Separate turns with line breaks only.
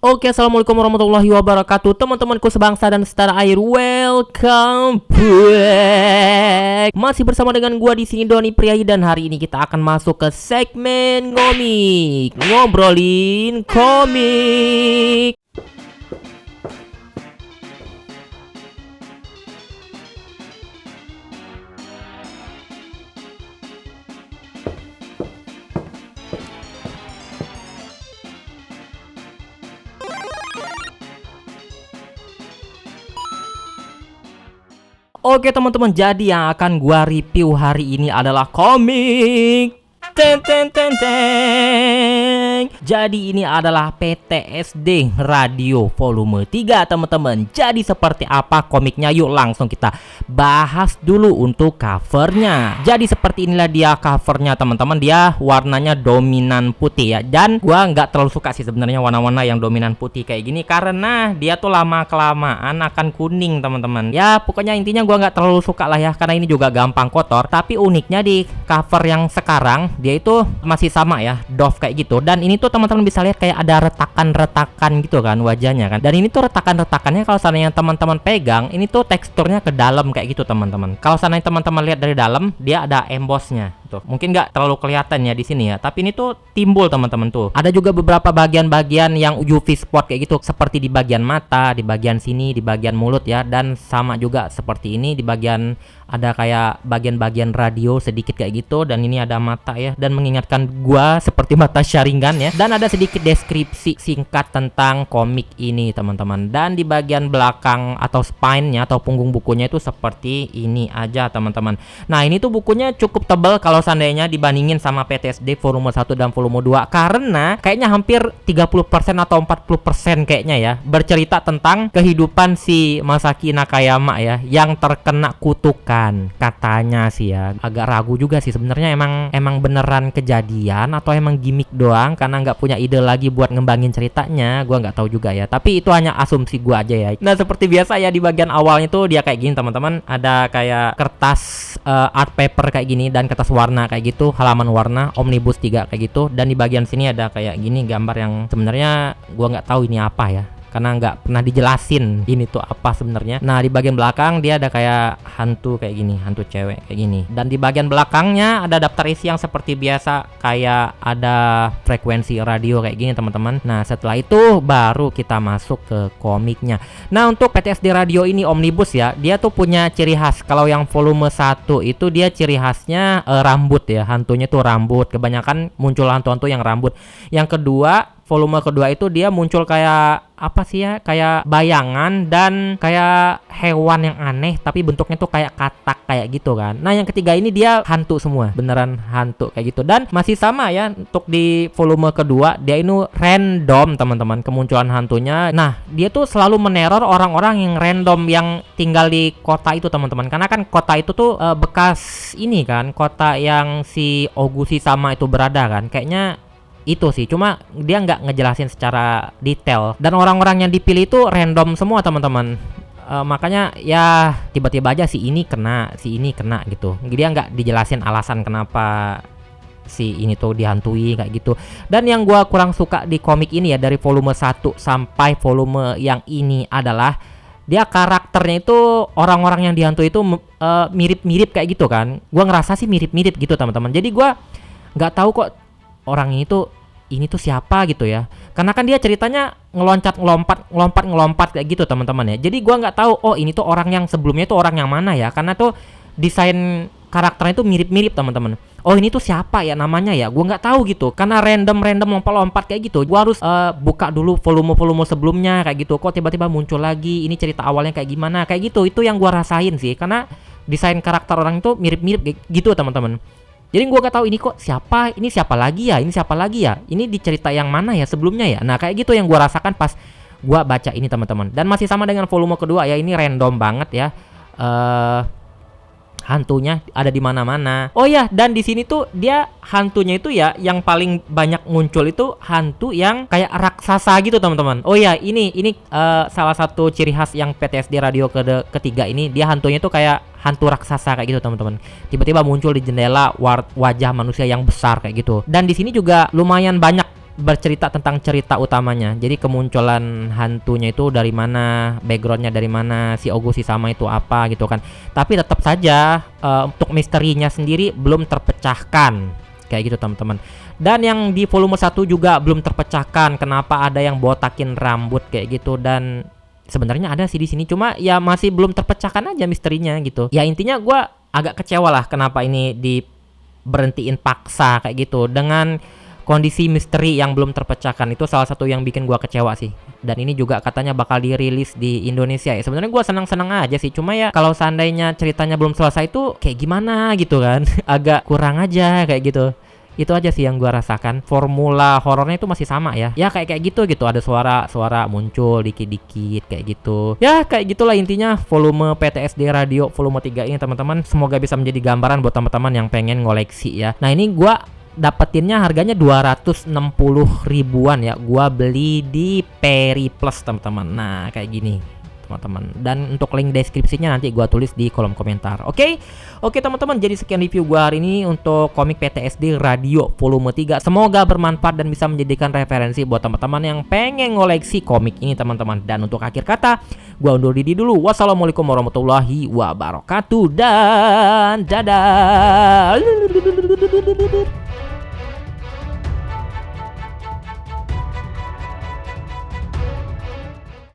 Oke, assalamualaikum warahmatullahi wabarakatuh, teman-temanku sebangsa dan setanah air. Welcome back. Masih bersama dengan gua di sini Doni Priayi, dan hari ini kita akan masuk ke segmen ngomik, ngobrolin komik. Oke teman-teman, jadi yang akan gua review hari ini adalah komik. Ten ten ten ten. Jadi ini adalah PTSD Radio volume 3 teman-teman. Jadi seperti apa komiknya? Yuk langsung kita bahas dulu untuk covernya. Jadi seperti inilah dia covernya teman-teman. Dia warnanya dominan putih ya. Dan gua nggak terlalu suka sih sebenarnya warna-warna yang dominan putih kayak gini, karena dia tuh lama kelamaan akan kuning teman-teman. Ya pokoknya intinya gua nggak terlalu suka lah ya, karena ini juga gampang kotor. Tapi uniknya di cover yang sekarang dia itu masih sama ya, doff kayak gitu. Dan ini tuh teman-teman bisa lihat kayak ada retakan-retakan gitu kan wajahnya kan. Dan ini tuh retakan-retakannya kalau seandainya teman-teman pegang, ini tuh teksturnya ke dalam kayak gitu teman-teman. Kalau seandainya teman-teman lihat dari dalam, dia ada embossnya tuh. Mungkin nggak terlalu kelihatan ya di sini ya, tapi ini tuh timbul teman-teman tuh. Ada juga beberapa bagian-bagian yang UV spot kayak gitu, seperti di bagian mata, di bagian sini, di bagian mulut ya. Dan sama juga seperti ini di bagian, ada kayak bagian-bagian radio sedikit kayak gitu. Dan ini ada mata ya, dan mengingatkan gua seperti mata Sharingan ya. Dan ada sedikit deskripsi singkat tentang komik ini teman-teman. Dan di bagian belakang atau spine-nya atau punggung bukunya itu seperti ini aja teman-teman. Nah ini tuh bukunya cukup tebal kalau seandainya dibandingin sama PTSD volume 1 dan volume 2, karena kayaknya hampir 30% atau 40% kayaknya ya, bercerita tentang kehidupan si Masaki Nakayama ya, yang terkena kutukan katanya sih ya. Agak ragu juga sih sebenarnya, emang beneran kejadian atau emang gimmick doang karena nggak punya ide lagi buat ngembangin ceritanya. Gua nggak tahu juga ya, tapi itu hanya asumsi gua aja ya. Nah seperti biasa ya, di bagian awalnya tuh dia kayak gini teman-teman, ada kayak kertas art paper kayak gini dan kertas warna kayak gitu, halaman warna omnibus 3 kayak gitu. Dan di bagian sini ada kayak gini gambar yang sebenarnya gua nggak tahu ini apa ya, karena nggak pernah dijelasin ini tuh apa sebenarnya. Nah di bagian belakang dia ada kayak hantu kayak gini, hantu cewek kayak gini. Dan di bagian belakangnya ada daftar isi yang seperti biasa, kayak ada frekuensi radio kayak gini teman-teman. Nah setelah itu baru kita masuk ke komiknya. Nah untuk PTSD Radio ini omnibus ya, dia tuh punya ciri khas. Kalau yang volume 1 itu dia ciri khasnya rambut ya, hantunya tuh rambut. Kebanyakan muncul hantu-hantu yang rambut. Yang kedua, volume kedua itu dia muncul kayak apa sih ya, kayak bayangan dan kayak hewan yang aneh tapi bentuknya tuh kayak katak kayak gitu kan. Nah yang ketiga ini dia hantu semua, beneran hantu kayak gitu. Dan masih sama ya, untuk di volume kedua dia ini random teman-teman kemunculan hantunya. Nah dia tuh selalu meneror orang-orang yang random yang tinggal di kota itu teman-teman, karena kan kota itu tuh bekas ini kan, kota yang si Oguchi sama itu berada kan, kayaknya itu sih. Cuma dia nggak ngejelasin secara detail, dan orang-orang yang dipilih itu random semua teman-teman. Makanya ya tiba-tiba aja si ini kena gitu. Dia nggak dijelasin alasan kenapa si ini tuh dihantui kayak gitu. Dan yang gua kurang suka di komik ini ya, dari volume 1 sampai volume yang ini adalah dia karakternya itu, orang-orang yang dihantui itu mirip-mirip kayak gitu kan. Gua ngerasa sih mirip-mirip gitu teman-teman. Jadi gua nggak tahu kok orang ini tuh siapa gitu ya, karena kan dia ceritanya ngelompat kayak gitu teman-teman ya. Jadi gua nggak tahu oh ini tuh orang yang sebelumnya itu orang yang mana ya, karena tuh desain karakternya itu mirip-mirip teman-teman. Oh ini tuh siapa ya namanya ya, gua nggak tahu gitu, karena random lompat kayak gitu. Gua harus buka dulu volume sebelumnya kayak gitu, kok tiba-tiba muncul lagi, ini cerita awalnya kayak gimana kayak gitu. Itu yang gua rasain sih, karena desain karakter orang itu mirip-mirip gitu teman-teman. Jadi gue gak tahu ini kok siapa, ini siapa lagi ya, ini di cerita yang mana ya sebelumnya ya. Nah kayak gitu yang gue rasakan pas gue baca ini teman-teman. Dan masih sama dengan volume kedua ya, ini random banget ya. Hantunya ada di mana-mana. Oh ya, dan di sini tuh dia hantunya itu ya, yang paling banyak muncul itu hantu yang kayak raksasa gitu teman-teman. Oh ya, ini salah satu ciri khas yang PTSD Radio ketiga ini, dia hantunya tuh kayak hantu raksasa kayak gitu teman-teman. Tiba-tiba muncul di jendela wajah manusia yang besar kayak gitu. Dan di sini juga lumayan banyak bercerita tentang cerita utamanya. Jadi kemunculan hantunya itu dari mana, backgroundnya dari mana, si Ogoshisama itu apa gitu kan. Tapi tetap saja untuk misterinya sendiri belum terpecahkan. Kayak gitu teman-teman. Dan yang di volume 1 juga belum terpecahkan. Kenapa ada yang botakin rambut kayak gitu, dan sebenarnya ada sih di sini, cuma ya masih belum terpecahkan aja misterinya gitu. Ya intinya gue agak kecewa lah kenapa ini diberhentiin paksa kayak gitu dengan kondisi misteri yang belum terpecahkan. Itu salah satu yang bikin gua kecewa sih. Dan ini juga katanya bakal dirilis di Indonesia ya. Sebenarnya gua senang-senang aja sih. Cuma ya kalau seandainya ceritanya belum selesai itu kayak gimana gitu kan. Agak kurang aja kayak gitu. Itu aja sih yang gua rasakan. Formula horornya itu masih sama ya. Ya kayak gitu gitu. Ada suara muncul dikit-dikit kayak gitu. Ya kayak gitulah intinya volume PTSD Radio volume 3 ini teman-teman. Semoga bisa menjadi gambaran buat teman-teman yang pengen ngoleksi ya. Nah ini gua dapetinnya harganya 260 ribuan ya. Gua beli di Periplus teman-teman. Nah kayak gini teman-teman. Dan untuk link deskripsinya nanti gua tulis di kolom komentar. Oke teman-teman, jadi sekian review gua hari ini untuk komik PTSD Radio volume 3. Semoga bermanfaat dan bisa menjadikan referensi buat teman-teman yang pengen ngoleksi komik ini teman-teman. Dan untuk akhir kata, gua undur diri dulu. Wassalamualaikum warahmatullahi wabarakatuh dan dadah.